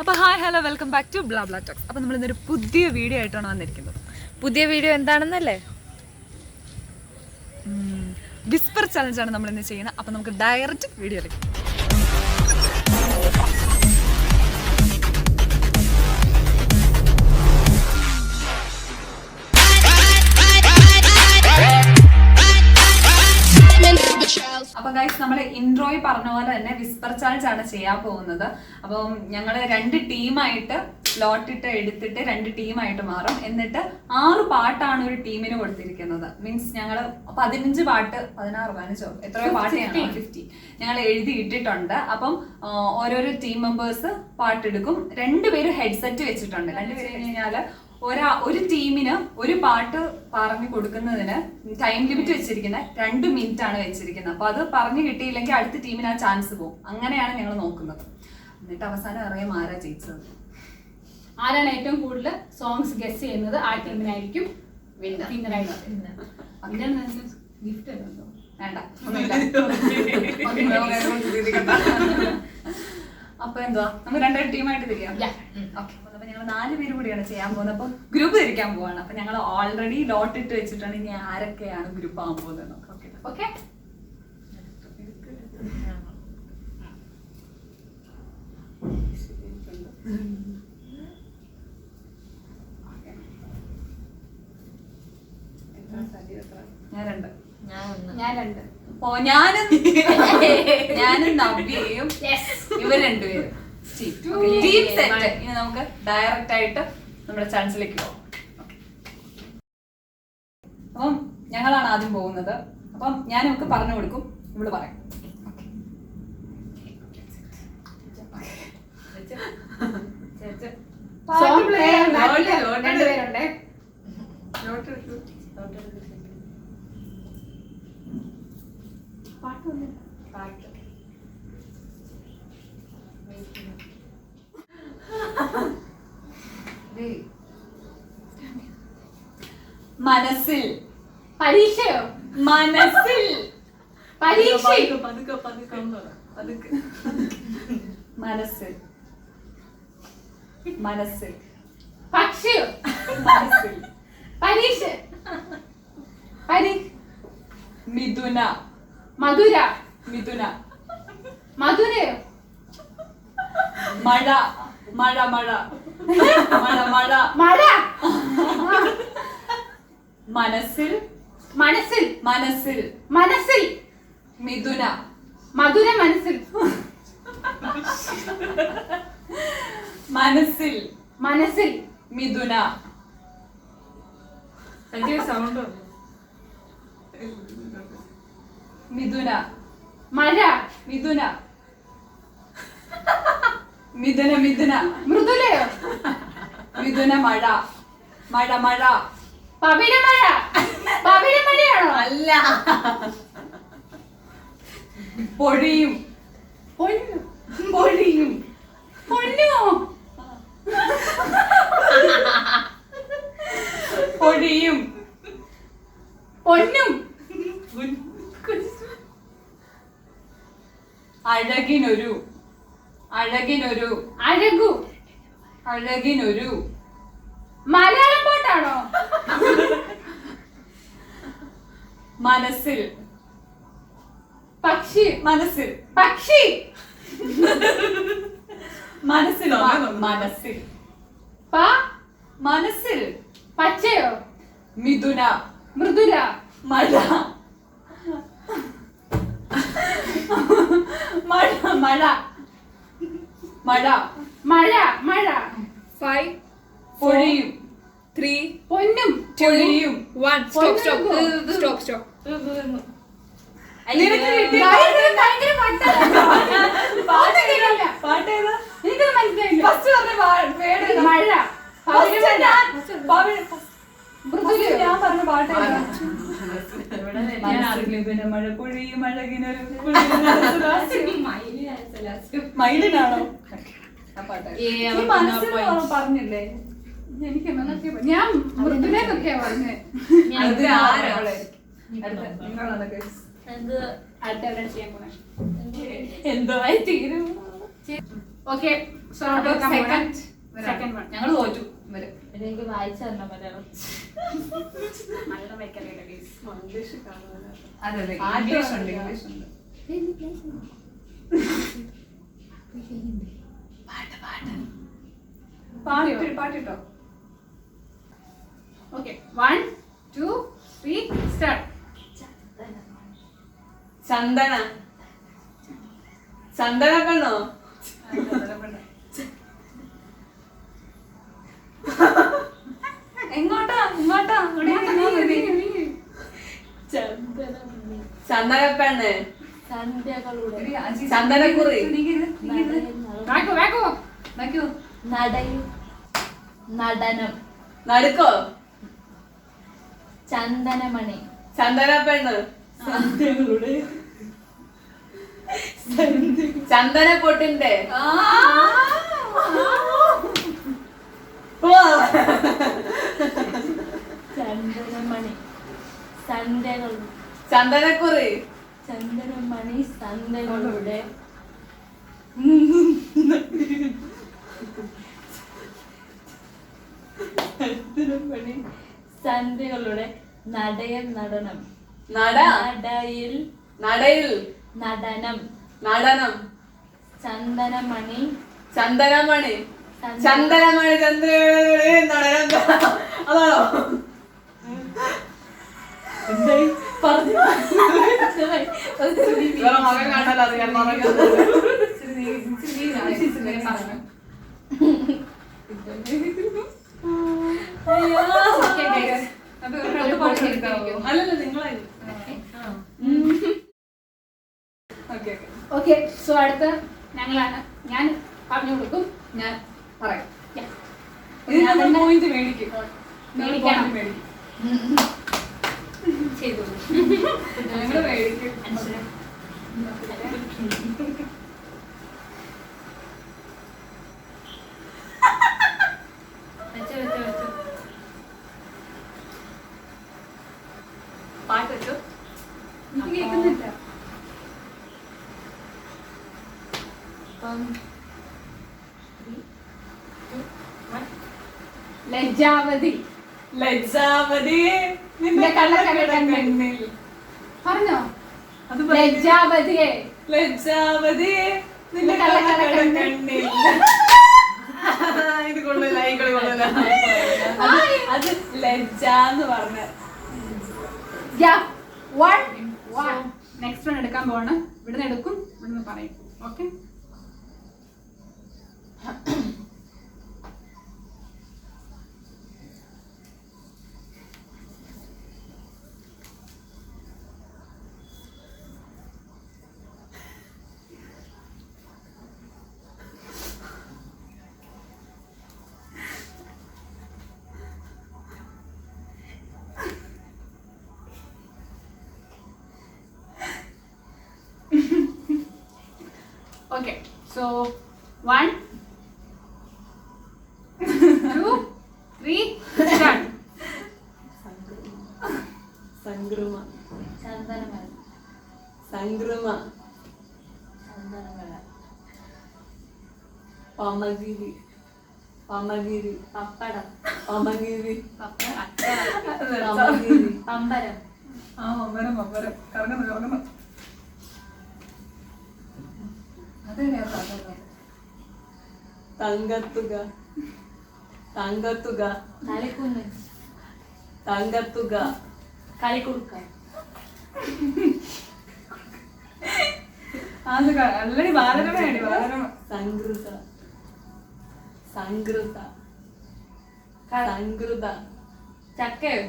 അപ്പോൾ hi hello welcome back to blah blah talks. അപ്പോൾ നമ്മൾ ഇന്നൊരു പുതിയ വീഡിയോ ആയിട്ടാണ് വന്നിരിക്കുന്നത്. പുതിയ വീഡിയോ എന്താണെന്നല്ലേ? വിസ്പർ ചലഞ്ചാണ് നമ്മൾ ഇന്ന് ചെയ്യുന്നത്. അപ്പോൾ നമുക്ക് ഡയറക്റ്റ് വീഡിയോയിലേക്ക്. അപ്പൊ ഗൈസ് നമ്മൾ ഇൻട്രോയിൽ പറഞ്ഞ പോലെ തന്നെ വിസ്പർ ചാലഞ്ച് ആണ് ചെയ്യാൻ പോകുന്നത്. അപ്പം ഞങ്ങൾ 2 ടീമായിട്ട് സ്ലോട്ട് ഇട്ട് എടുത്തിട്ട് 2 ടീമായിട്ട് മാറും. എന്നിട്ട് 6 പാട്ടാണ് ഒരു ടീമിന് കൊടുത്തിരിക്കുന്നത്. മീൻസ് ഞങ്ങൾ 15 പാട്ട് 16 15 എത്രയോ പാട്ട് 50 ഞങ്ങൾ എഴുതി ഇട്ടിട്ടുണ്ട്. അപ്പം ഓരോരോ ടീം മെമ്പേഴ്സ് പാട്ടെടുക്കും. 2 പേര് ഹെഡ്സെറ്റ് വെച്ചിട്ടുണ്ട്. 2 പേര് കഴിഞ്ഞാൽ ഒരു ടീമിന് ഒരു പാട്ട് പറഞ്ഞു കൊടുക്കുന്നതിന് ടൈം ലിമിറ്റ് വെച്ചിരിക്കുന്നത് 2 മിനിറ്റ് ആണ് വെച്ചിരിക്കുന്നത്. അപ്പൊ അത് പറഞ്ഞു കിട്ടിയില്ലെങ്കിൽ അടുത്ത ടീമിന് ആ ചാൻസ് പോകും. അങ്ങനെയാണ് ഞങ്ങൾ നോക്കുന്നത്. എന്നിട്ട് അവസാനം അറിയാം ആരാ ജയിച്ചത്. ആരാണ് ഏറ്റവും കൂടുതൽ സോങ്സ് ഗസ് ചെയ്യുന്നത് ആ ടീമിനായിരിക്കും വിന്നറായിട്ട്. ഗിഫ്റ്റ് വേണ്ട. അപ്പൊ എന്തുവാ നമുക്ക് 2 ടീമായിട്ട് തിരിയാം. ഓക്കെ. അപ്പൊ ഞങ്ങൾ 4 പേര് കൂടിയാണ് ചെയ്യാൻ പോകുന്നത്. അപ്പൊ ഗ്രൂപ്പ് തിരിക്കാൻ പോവാണ്. അപ്പൊ ഞങ്ങൾ ഓൾറെഡി ലോട്ട് ഇട്ട് വെച്ചിട്ടാണ് ഇനി ആരൊക്കെയാണ് ഗ്രൂപ്പ് ആവാൻ പോകുന്നത്. ഓക്കെ. ഞാൻ 2. അപ്പോ ഞാനും നവ്യയും ഇവർ 2 പേരും ടീം സെറ്റ്. ഇനി നമുക്ക് ഡയറക്റ്റ് ആയിട്ട് നമ്മുടെ ചാൻസിലേക്ക് പോകാം. അപ്പം ഞങ്ങളാണ് ആദ്യം പോകുന്നത്. അപ്പം ഞാൻ നമുക്ക് പറഞ്ഞു കൊടുക്കും, ഇവള് പറയും. മനസ്സിൽ പരീക്ഷയോ? മനസ്സിൽ പരീക്ഷ മനസ്സിൽ മനസ്സിൽ പക്ഷിയോ? മനസ്സിൽ പരീക്ഷ മിഥുന മധുര മിഥുന മധുരയോ? മഴ മഴ മഴ മഴ മഴ മഴ മനസ്സിൽ മനസ്സിൽ മനസ്സിൽ മനസ്സിൽ മിഥുന മധുര മനസ്സിൽ മനസ്സിൽ മനസ്സിൽ മിഥുന മിഥുന മഴ മിഥുന മിഥുന മിഥുന മൃദുലയോ? മിഥുന മഴ മഴ മഴ പവിഴമഴ പവിഴമഴയാണോ? അല്ല. പൊഴിയും പൊഴിയും പൊന്നുമോ? പൊഴിയും പൊന്നും അഴകിനൊരു അഴകിനൊരു അഴകു അഴകിനൊരു മലയാളം പാട്ടാണോ? മനസ്സിൽ പക്ഷി മനസ്സിൽ പക്ഷി മനസ്സിലോ? മനസ്സിൽ മനസ്സിൽ പച്ചയോ? മിഥുന മൃദുല മഴ മഴ മഴ മഴ മഴ മഴ 5 പൊഴിയും 3 പൊന്നും പൊഴിയും 1 stop നിനക്ക് കിട്ടിയ ഭയങ്കര പാട്ടേതാ? എനിക്കത് മനസ്സിലായില്ല. ഫസ്റ്റ് പറഞ്ഞ പേര് മഴ മൃദുലയോ? ഞാൻ പറഞ്ഞ പാട്ടേതാ? മഴ പൊഴിയും അഴകിനൊരു മയിലിനാണോ പറഞ്ഞില്ലേ? എനിക്ക് ഞാൻ മൃദുലേന്നൊക്കെയാ പറഞ്ഞേ. എന്തോ തീരും. ഓക്കെ സോ സെക്കൻഡ് വൺ ഞങ്ങൾ തോറ്റു ഇവര്. എനിക്ക് വായിച്ചു തരണം മലയാളം. നല്ല വയ്ക്കല്ലേ ഗൈസ്. അതെ അതെ ഇംഗ്ലീഷ് ഉണ്ട് ഇംഗ്ലീഷ് ഉണ്ട്. പാട്ടിട്ടോ. Okay 1 2 3 start. ചന്ദന ചന്ദന പെണ്ണോ? എങ്ങോട്ടാ ഇങ്ങോട്ടാ ചന്ദന പെണ്ണ് സന്ധ്യകളുടെ ചന്ദനക്കുറി വേഗോ നടയും നടനം നടുക്കോ ചന്ദനമണി ചന്ദന പെണ്ണ് ചന്ദന പൊട്ടിന്റെ ചന്ദനമണി സന്ധ്യകൾ ചന്ദനക്കുറി ചന്ദനമണി സന്ധ്യകളുടെ ചന്ദനമണി സന്ധ്യകളുടെ നടയൽ നടനം നട നടയിൽ നടയിൽ നടനം നടനം ചന്ദനമണി ചന്ദനമണി ചന്ദനമണി ചന്ദ്രമണി നടനം അതാണോ? പറഞ്ഞു വേറെ മകൻ കാണാൻ അറിയാം മകൻ അല്ലല്ല നിങ്ങളായി. ഓക്കെ സോ അടുത്ത ഞങ്ങളാണ്. ഞാൻ പറഞ്ഞു കൊടുക്കും. ഞാൻ പറയാം. Yeah. ഇതിന് പോയിന്റ് മേടിക്കും. മേടിക്കണം. ചെയ്തു ഞങ്ങള് മേടിക്കും. പാട്ട് വെച്ചു. എനിക്ക് കേൾക്കുന്നില്ല. ലജ്ജാവതി ലജ്ജാവതി നിന്റെ കണ്ണുകളിൽ പറഞ്ഞോ? അത് ലജ്ജാവതിയെ ലജ്ജാവതി നിന്റെ കണ്ണുകളിൽ. ഇത് കൊള്ളില്ല ഈ കളി കൊള്ളില്ല. അത് ലജ്ജാന്ന് പറഞ്ഞ നെക്സ്റ്റ് വൺ എടുക്കാൻ പോവാണ്. ഇവിടുന്ന് എടുക്കും, ഇവിടുന്ന് പറയും. Okay Okay, so 1 2 3 start. സംഗ്രമ ചന്ദനമണി സംഗ്രമ ചന്ദനമല പമഗിരി പമഗിരി പപ്പടം പമഗിരി പമഗിരി പമ്പരം മമ്പരം കറങ്ങുന്നു. തങ്കത്തുക തങ്കത്തുക തളിക്കുന്ന് തങ്കത്തുക കളിക്കുടുക്ക അത് അല്ലടി ബാലരമയാടി ബാലരമ. സംഗൃത സംഗൃത സംഗൃത ചക്കയോ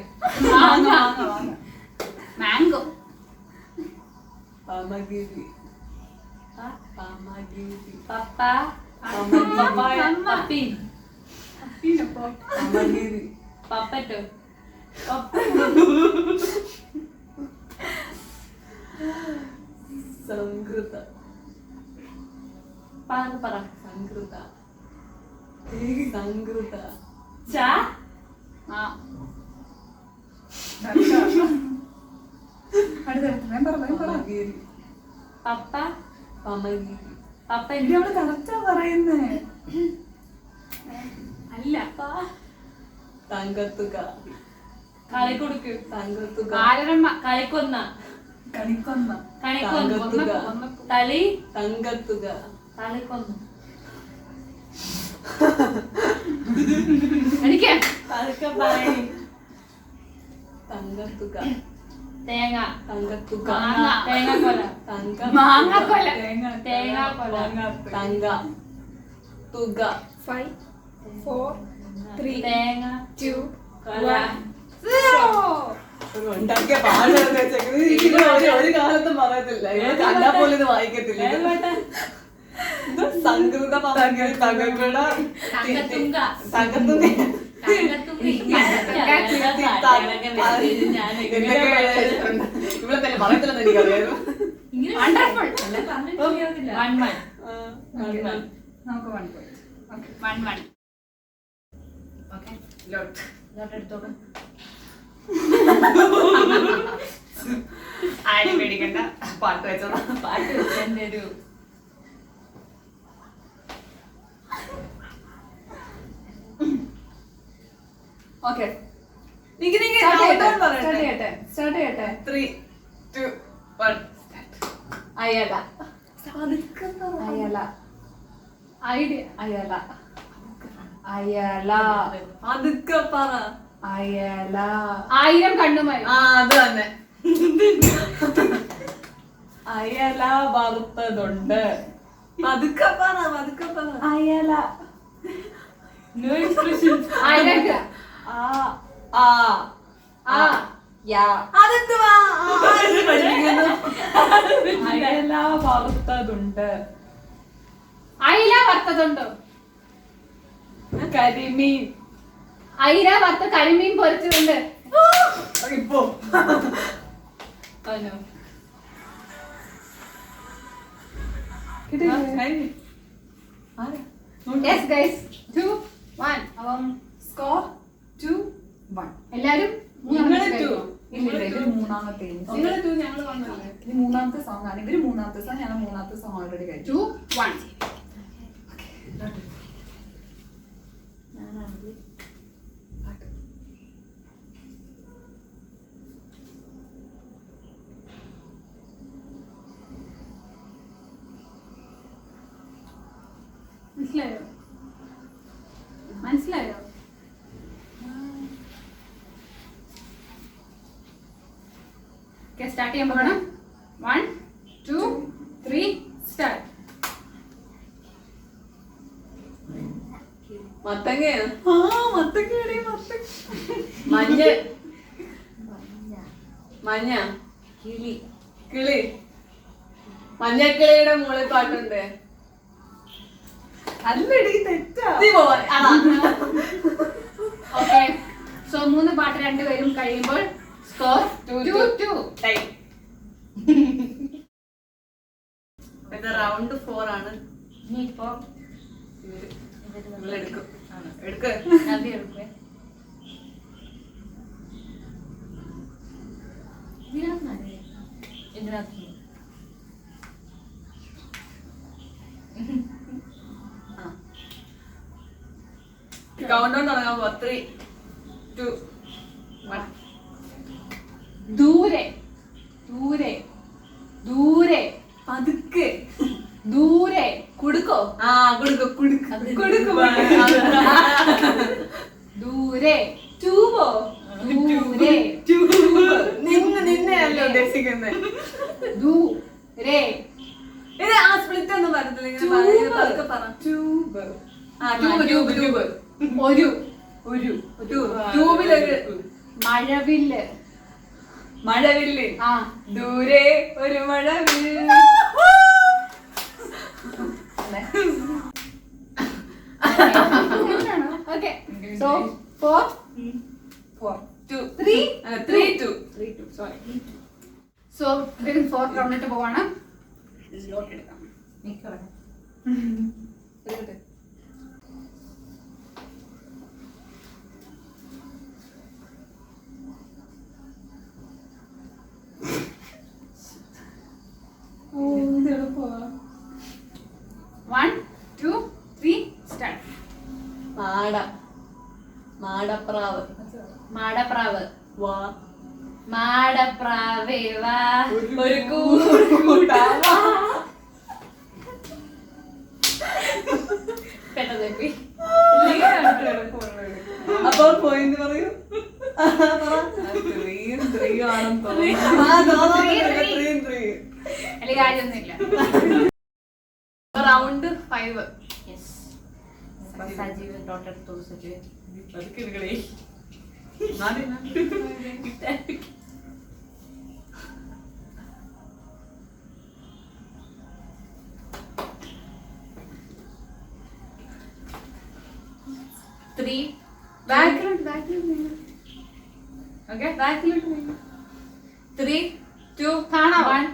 മാംഗോ പമഗിരി പമഗിരി പപ്പ പപ്പായ പപ്പി പമഗിരി പപ്പറ്റോ സംഗൃത പറ സംഗൃത സംഗൃത ചാ അടുത്ത ഞാൻ പറഞ്ഞു പമഗിരി പപ്പ പമഗിരി പപ്പൻ ഇത് അവള് കറക്റ്റാ പറയുന്നേ. അല്ല. തങ്കത്തുക. കളിക്കുടുക്ക് തങ്കത്തുക. ആരരമ്മ. കളിക്കൊന്ന കണിക്കൊന്ന. കണിക്കൊന്ന കൊന്ന. തളി തങ്കത്തുക. തളിക്കൊന്ന എനിക്ക് പതുക്കെ പറയും. തങ്കത്തുക. തേങ്ങ തങ്കത്തുക. മാങ്ങ. തേങ്ങാക്കൊല തങ്ക. മാങ്ങക്കൊല. തേങ്ങാക്കൊല തങ്ക. തുക. 5 4 3 തേങ്ങ 2 കൊല 0. ഉണ്ടാക്കിയ പാടുകളൊക്കെ വെച്ചേക്കുന്നത് ഒരു കാലത്തും പറയത്തില്ല. ഇവ കണ്ടാ പോലും ഇത് വായിക്കത്തില്ല. ഇത് സംസ്കൃത പദങ്ങൾ തകർക്കട തങ്കത്തുങ്ക തകർത്തുക. ഇവിടെ തന്നെ പറയത്തില്ലെന്ന് എനിക്കറിയാം. വണ്ടർഫുൾ. നമുക്ക് 1 point. ഓക്കെ 1-1. ഓക്കെ ലോട്ട്. എടുത്തോളൂ. ആരും പേടിക്കണ്ട. പാട്ട് വെച്ചോളാം. പാട്ട് വെച്ചെന്റെ ഒരു ഓക്കെ സ്റ്റാർട്ട് ചെയ്യട്ടെ. 3, 2, 1. അയല. അയല. ഐഡിയ. അയല. അയല. അതൊക്കെ പറ. അയല. 1000 കണ്ണുമായി. ആ അത് തന്നെ. അയല വറുത്തതുണ്ട്. പതുക്കെ പറ. പതുക്കെ പറ. അയല. No expression. 1000 ആ ആ ആ യാ. അതെന്തുവാ? പഠിപ്പിക്കുന്നു. അയല വറുത്തതുണ്ട്. അയില വറുത്തതുണ്ടോ? കരിമീൻ. അയില വറുത്ത കരിമീൻ പൊരിച്ചതുണ്ട്. ഇപ്പൊ അനു യെസ് ഗൈസ് 2-1. അപ്പം സ്കോർ 2-1. എല്ലാരും നിങ്ങള് 2. ഇല്ല ഇവര് മൂന്നാമത്തെ. നിങ്ങള് 2 ഞങ്ങള് 1 അല്ലേ? ഇത് മൂന്നാമത്തെ സോങ് ആണ്. ഇവര് മൂന്നാമത്തെ സോങ്, ഞങ്ങൾ മൂന്നാമത്തെ സോങ് ഓൾറെഡി കഴിച്ചു. 2-1. മനസ്സിലായോ? മനസ്സിലായോ? സ്റ്റാർട്ട് ചെയ്യാൻ പോകണം. 1 2 3 സ്റ്റാർട്ട്. മത്തങ്ങയോ? ആ മത്തക്കേടി മത്തക്ക. മഞ്ഞ. മഞ്ഞ. കിളി കിളി. മഞ്ഞക്കിളിയുടെ മുകളിൽ പാട്ടുണ്ട്. അല്ലടി തെറ്റാ. നീ പോവാൻ. ഓക്കെ സോ 3 പാട്ട് 2 പേരും കഴിയുമ്പോൾ സ്കോർ 2-2. ഇത് റൗണ്ട് 4 ആണ്. ഇനിയിപ്പോ എടുക്കും. എടുക്ക്. നബി എടുക്കേ ഇതിനകത്ത് കൗണ്ട് ഡൗൺ തുടങ്ങാൻ പോവാ. 3, 2, 1. ദൂരെ ദൂരെ ദൂരെ പതുക്കെ. ദൂരെ. കുടുക്കോ? ആ കുടുക്കോ. കുടുക്ക്. കുടുക്ക്. ദൂരെ. ട്യൂബോ? ദൂരെ. നിന്നെയല്ല ഉദ്ദേശിക്കുന്നത്. ദൂരെ. ഇത് ആ സ്പ്ലിറ്റ് ഒന്നും പറഞ്ഞില്ല. ഇങ്ങനെ പറയുന്നത് പതുക്കെ പറ. ട്യൂബ്. ആ ട്യൂബ് ട്യൂബ് ട്യൂബ്. ഒരു ഒരു ട്യൂബിലൊരു മഴവില്ല്. മഴവില്ല്. ആ ദൂരെ ഒരു മഴവില്ല്. Okay so 4 2 3 3 2. സോറി. സോ ഇതിന് 4 റൗണ്ടിട്ട് പോവാണ്. ലോട്ട് എടുക്കാം. പ്രാവ്. മാടപ്രാവ്. വാ. മാടപ്രാവേ വാ ഒരു കൂട്ടാവാ. പെട്ടതെപ്പി. അപ്പൊ പോയിന്റ് പറയൂ. അല്ലെങ്കിൽ കാര്യമൊന്നുമില്ല. റൗണ്ട് 5. സജീവൻ തൊട്ടടുത്തോട് സജീവൻ. Three. ബാക്കിലോട്ട് Okay. ബാക്കിലോട്ട് 3, 2, 1.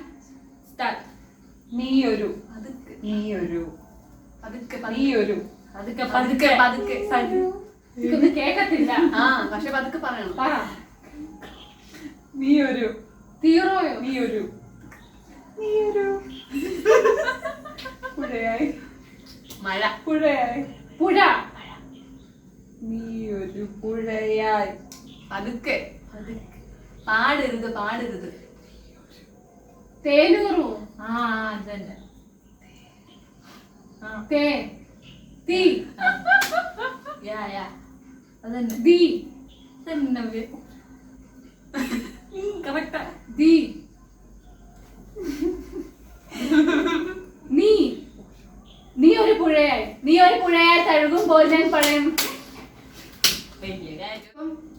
Start. നീയൊരു പതുക്കെ നീയൊരു പതുക്കെ പതുക്കെ പതുക്കെ. എനിക്കൊന്നും കേക്കത്തില്ല. ആ പക്ഷെ പതുക്കെ പറയണം. പറ. നീയൊരു തീറോയോ? നീയൊരു പുഴയായി മഴ. പുഴയായി പുഴ. നീയൊരു പുഴയായി പതുക്കെ പതുക്കെ. പാടരുത്. തേനൂറു. ആ അതന്നെ. തേ തീ. യാ അതന്നെ. ദീ തന്നെ. കറക്റ്റാ. ദീ. നീ ഒരു പുഴയായി തഴുകുമ്പോൾ ഞാൻ പറയും.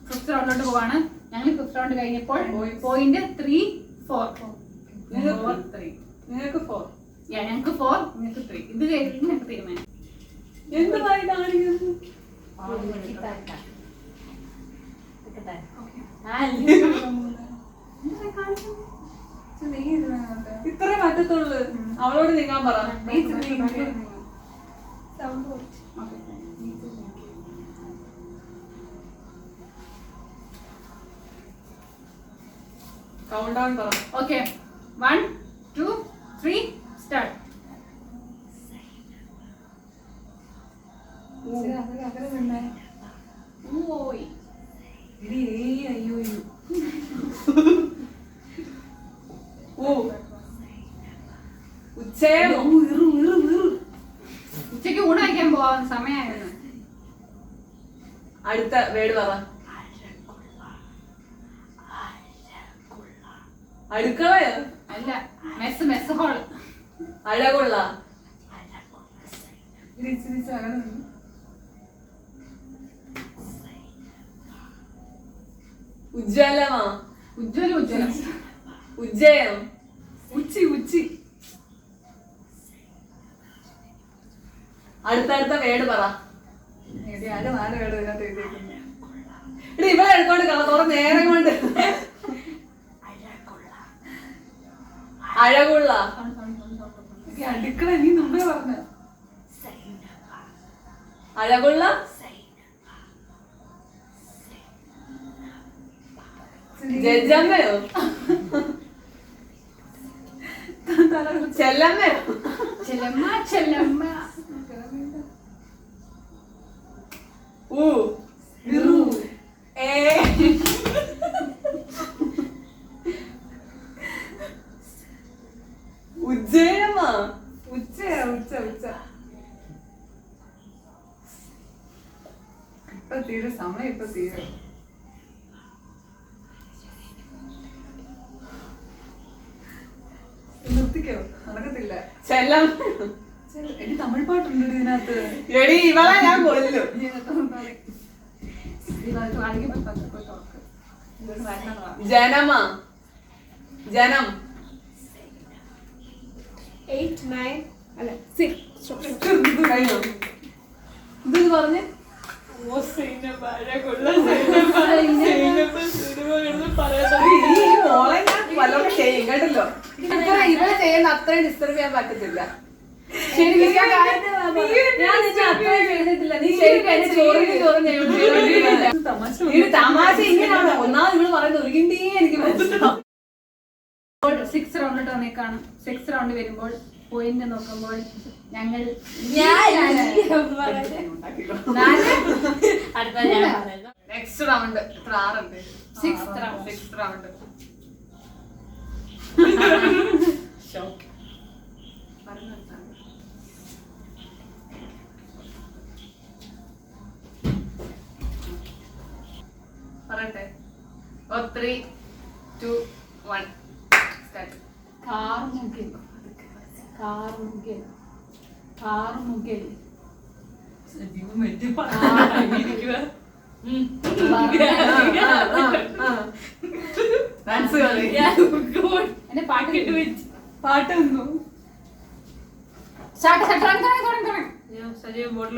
ഫിഫ്ത് റൗണ്ടിലോട്ട് പോവാണ്. ഞങ്ങൾ ഫിഫ്ത് റൗണ്ട് കഴിഞ്ഞപ്പോൾ പോയിന്റ് 3, 4. നിങ്ങൾക്ക് 4. ഞങ്ങൾക്ക് 4, നിങ്ങൾക്ക് 3. ഇത് കഴിഞ്ഞിട്ട് ഞങ്ങൾക്ക് തീരുമാനം. എന്തുമായി കാണിക്കുന്നത്? ഇത്രേ പറ്റത്തുള്ളൂ. അവളോട് നീങ്ങാൻ പറ. കൗണ്ട് ഡൗൺ പറ. ഓക്കെ. 1, 2, 3 സ്റ്റാർട്ട്. ഓയ് ഉച്ചക്ക് ഊണ് കഴിക്കാൻ പോവാൻ സമയമായിരുന്നു. അടുത്ത വേർഡ് പറ. അടുക്കളയോ? അല്ല, മെസ്സ് ഹോൾ. അഴകൊള്ള. ഉജ്ജ്വലമാ. ഉജ്ജ്വലം. ഉജ്ജയം. ഉച്ചി അടുത്തടുത്ത വേർഡ് പറ. ആകെ 4 വേർഡ് ഇതിനകത്ത് എഴുതിയിരിക്കുന്നത്. ഇവിടെ എടുത്തോണ്ട് കുറെ നേരം കൊണ്ട്. അഴകുള്ള. അടുക്കള നീ മുമ്പേ പറഞ്ഞ അഴകുള്ള. ജഡ്ജമ്മയോ? ചെല്ലമ്മയോ? ചെല്ലമ്മ. ഉജ്ജയമാ. ഉച്ച ഇപ്പൊ തീരെ സമയം ഇപ്പൊ തീരെ നിർത്തിക്കോ, നടക്കത്തില്ല. ചെല്ലം. എനിക്ക് തമിഴ് പാട്ടുണ്ട് ഇതിനകത്ത്. എടി ഇവളെ ഞാൻ കൊല്ലും. ജനമാ. ജനം. 8, 9 അല്ല 6. കഴിഞ്ഞോ? ഇത് പറഞ്ഞ് മോളെ ഞാൻ വല്ലതും ചെയ്യും കേട്ടല്ലോ. ഇവളെ ചെയ്യുന്ന അത്രയും ഡിസ്റ്റർബ് ചെയ്യാൻ പറ്റത്തില്ല. ശരിക്കും ഞാൻ നിന്നെ അത്രയും ചെയ്തിട്ടില്ല. നീ ശരിക്കും എന്നെ ചോറിന് തമാശ ഇങ്ങനെയാണ്. ഒന്നാമത് ഇവള് പറയുന്നത് ഒരുകിണ്ടേ എനിക്ക് മനസ്സിലാവും. 6 റൗണ്ടിട്ട് വന്നേക്കാണ്. 6 റൗണ്ട് വരുമ്പോൾ പോയിന്റ് നോക്കുമ്പോൾ ഞങ്ങൾ നെക്സ്റ്റ് റൗണ്ട് എത്ര ആറുണ്ട്? Six round. Six round. Shock. പറയട്ടെ. 3, 2, 1 സ്റ്റാർട്ട്. കാർമുകിൽ കാർമുകിൽ കാർമുകിൽ ഡാൻസ് കളി. എന്റെ പാട്ട് കിട്ടും. പാട്ട് വന്നു.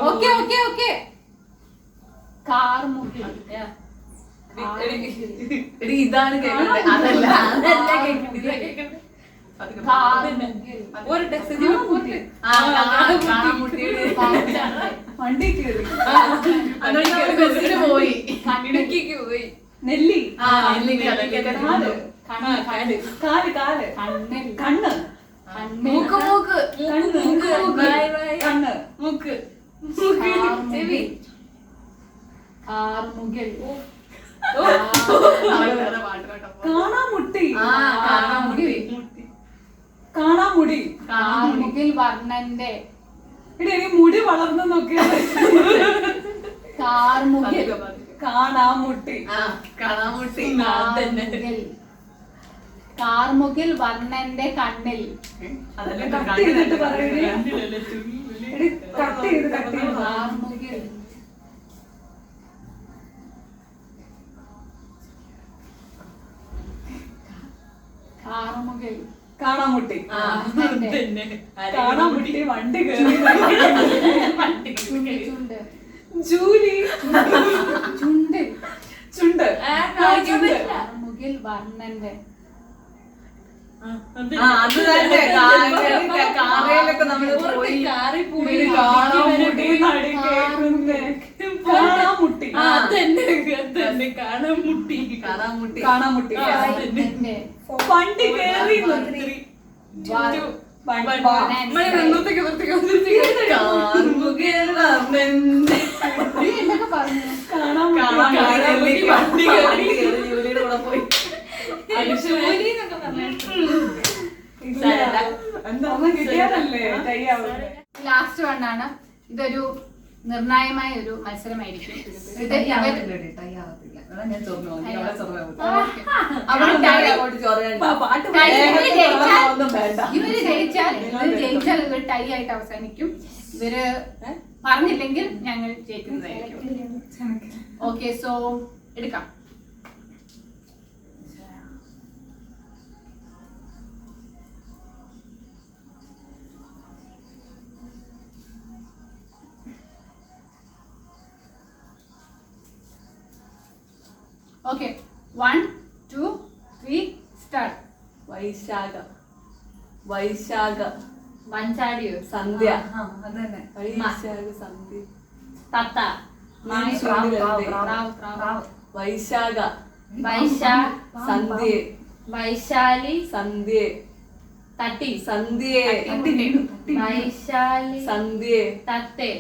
Okay okay okay. കാർമുകിൽ എടി ഇതാണ് കേൾക്കണ്ടേ? അതല്ല അതല്ല കേൾക്കണ്ടേ? കാർമുകിൽ ഒരു ടെക്സ്റ്റ് വണ്ടി കയറി ബസ്സിന് പോയി. ഇടുക്കിക്ക് പോയി. നെല്ലി. കാല് കാല് കാല് കാല് കണ്ണിൽ കണ്ണ് മൂക്ക് മൂക്ക് കണ്ണ് കണ്ണ് മൂക്ക് കാർമുകിൽ കാർമുകിൽ കാണാമുട്ടി. കാണാമുട്ടി. കാണാമുടി. കാർമുകിൽ വർണ്ണന്റെ എടി എനിക്ക് മുടി വളർന്നു നോക്കിയത്. കാർമുകിൽ കാണാമുട്ടി. കാണാമുട്ടി. കാർമുകിൽ കാർമുകിൽ വർണ്ണന്റെ കണ്ണിൽ. കട്ട് ചെയ്തിട്ട് പറയണേ. എടി കട്ട് ചെയ്ത് കാർമുകിൽ കാർമുകിൽ കാണാമുട്ടി. വർണ്ണന്റെ കാണാമുട്ടി വണ്ടി കയറി. ചുണ്ട് ജൂലി. ചുണ്ട് ചുണ്ട്. ചുണ്ട്. കാർമുകിൽ വർണ്ണന്റെ അത് തന്നെ. കാറയിലൊക്കെ നമ്മള് പോയി കാണാമുട്ടി നടി കേൾക്കുന്നേ. കാണാമുട്ടി. കാണാമുട്ടി. കാണാമുട്ടി. വർണ്ണന്റെ വണ്ടി കയറി. കാർമുകിൽ വർണ്ണന്റെ നീ എന്തൊക്കെ പറഞ്ഞു? കാണാമുട്ടി. വണ്ടി കയറി ജോലിയുടെ കൂടെ പോയി. ഒന്നും കിട്ടിയാലല്ലേ കയ്യാവുന്നത്. ലാസ്റ്റ് വണ്ണാണ്. ഇതൊരു നിർണായകമായ ഒരു മത്സരമായിരിക്കും. ഇത് ഇവര് ജയിച്ചാൽ ഇവര് ടൈ ആയിട്ട് അവസാനിക്കും. ഇവര് പറഞ്ഞില്ലെങ്കിൽ ഞങ്ങൾ ജയിക്കുന്നതായിരിക്കും. ഓക്കെ, സോ എടുക്കാം. Okay, 1, 2, 3 start. വൈശാഖ. വൈശാഖ. മഞ്ചാടിയോ? സന്ധ്യ. അതന്നെ. വൈശാഖ സന്ധ്യ. തത്ത. വൈശാഖ. സന്ധ്യ. വൈശാലി. സന്ധ്യ. തട്ടി. സന്ധ്യ. വൈശാലി. സന്ധ്യ. തത്തെ.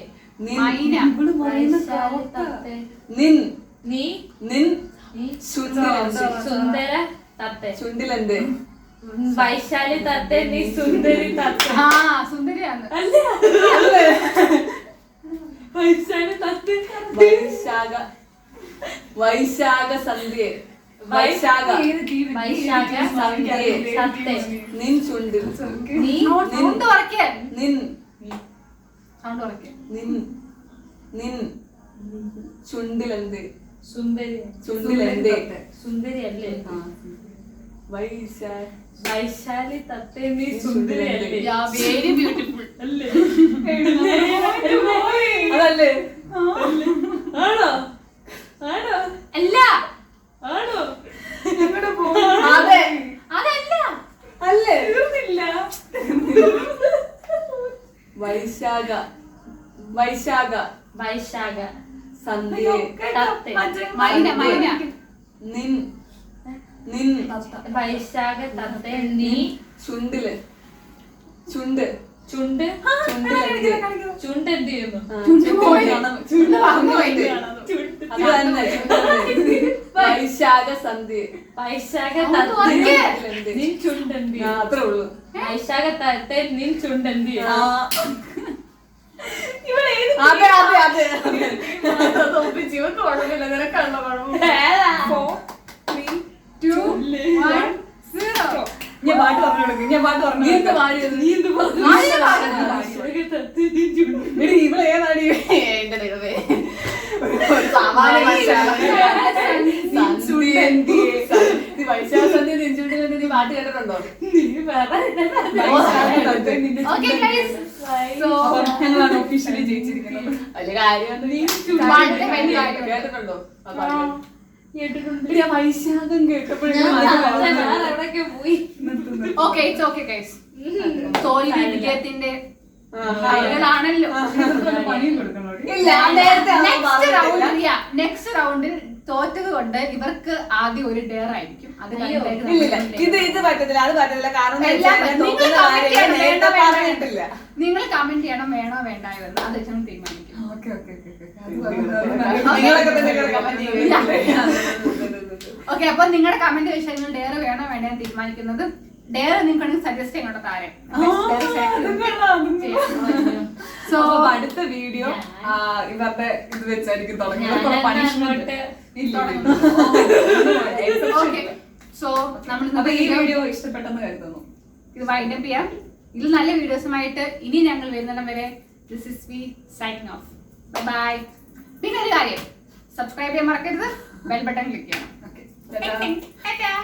നിൻ. മൈന. വൈശാലി തത്തെ. നിൻ. നീ. നിൻ. ചുണ്ടിലെന്ത്? സുന്ദര തത്തെ. ചുണ്ടിലെന്ത്? വൈശാലി തത്തെ. നീ സുന്ദരി തത്തെ. ആ സുന്ദരിയാണ്. വൈശാലി തത്തെ. വൈശാഖ. വൈശാഖ സന്ധ്യ. വൈശാഖ. വൈശാഖ സന്ധ്യ. തത്തെ. നിൻ ചുണ്ട്. നീ. സൗണ്ട് ഉറക്കെ. നിൻ. സൗണ്ട് ഉറക്കെ. നിൻ. നിൻ. ചുണ്ടിലെന്ത്? സുന്ദരി. ചുണ്ടിലെന്ത്? സുന്ദരി അല്ലേ? വൈശാലി തത്തെ. നീ സുന്ദരിയല്ലേ? വെരി ബ്യൂട്ടിഫുൾ അല്ലേ? അതല്ലേ? ആണോ? ആണോ? അല്ല. ആണോ? അതെ. അതല്ല. അല്ലേ? തീർന്നില്ല. വൈശാഖ. വൈശാഖ. വൈശാഖ സന്ധ്യ. തത്തെ. മൈന. മൈന. നിൻ. നിൻ. വൈശാഖ തത്തെ. നീ. ചുണ്ടില്. ചുണ്ട്. ചുണ്ട് ചുണ്ട് എന്ത് ചെയ്യുന്നു? വൈശാഖ സന്ധി. വൈശാഖ ഒന്ന് തുറക്ക്. നിൻ ചുണ്ട് എന്ത് ചെയ്യും? അത്രേ ഉള്ളൂ. വൈശാഖ തത്തെ നിൻ ചുണ്ട് എന്ത് ചെയ്യും? അതെ അതെ അതെ. ഞാൻ പാട്ട് പറഞ്ഞു കൊടുക്കും. ഞാൻ പാട്ട് പറഞ്ഞു വൈശാഖ തത്തെ നിൻ ചുണ്ട് ഇവിടെ ഏതാടി എന്റെ ദൈവമേ. ഒരു സാമാന്യ മനുഷ്യനാണ്. വൈശാഖ സന്ധി നെഞ്ചുണ്ടിൽ നീ പാട്ട് കേട്ടിട്ടുണ്ടോ? Okay, guys. So, ഞങ്ങളാണ് ഒഫീഷ്യലി ജയിച്ചിരിക്കുന്നത്. വലിയ കാര്യമൊന്നും നീ വളരെ വലിയ കാര്യം. കേട്ടിട്ടുണ്ടോ ആ പാട്ട്? കേട്ടിട്ടുണ്ട്. ഞാൻ വൈശാഖം കേട്ടപ്പോഴും എവിടൊക്കെ പോയി okay, it's okay, guys. തോൽവി വിജയത്തിന്റെ ആണല്ലോ. ഇല്ല നേരത്തെ നെക്സ്റ്റ് റൗണ്ടിൽ തോറ്റത് കൊണ്ട് ഇവർക്ക് ആദ്യം ഒരു ഡെയർ ആയിരിക്കും. അത് ഇല്ലില്ല ഇത് പറ്റത്തില്ല, അത് പറ്റത്തില്ല. കാരണം പറഞ്ഞിട്ടില്ല. നിങ്ങൾ കമന്റ് ചെയ്യണം വേണോ വേണ്ടായോ എന്ന്. അത് വെച്ചാൽ തീരുമാനിക്കും. നിങ്ങളൊക്കെ തന്നെ കമന്റ് ചെയ്യുക. ഓക്കെ, അപ്പൊ നിങ്ങളുടെ കമന്റ് വെച്ചാൽ നിങ്ങൾ ഡെയർ വേണോ വേണ്ടോ എന്ന് തീരുമാനിക്കുന്നത്. ഡെയർ നിങ്ങൾക്ക് സജസ്റ്റ് ചെയ്യണോ താരെ. സോ അടുത്ത വീഡിയോ ഇവരുടെ ഇത് വെച്ചായിരിക്കും തുടങ്ങുന്നത്. പണിഷ്മെന്റ് സോ നമ്മൾ അപ്പൊ ഈ വീഡിയോ ഇഷ്ടപ്പെട്ടെന്ന് കരുതുന്നു. ഇത് വൈൻഡപ്പ് ചെയ്യാം. ഇതിൽ നല്ല വീഡിയോസുമായിട്ട് ഇനി ഞങ്ങൾ വരുന്നിടം വരെ this is we signing off. Bye. പിന്നെ ഒരു കാര്യം, സബ്സ്ക്രൈബ് ചെയ്യാൻ മറക്കരുത്, ബെൽ ബട്ടൺ ക്ലിക്ക് ചെയ്യണം. ഓക്കെ. Okay.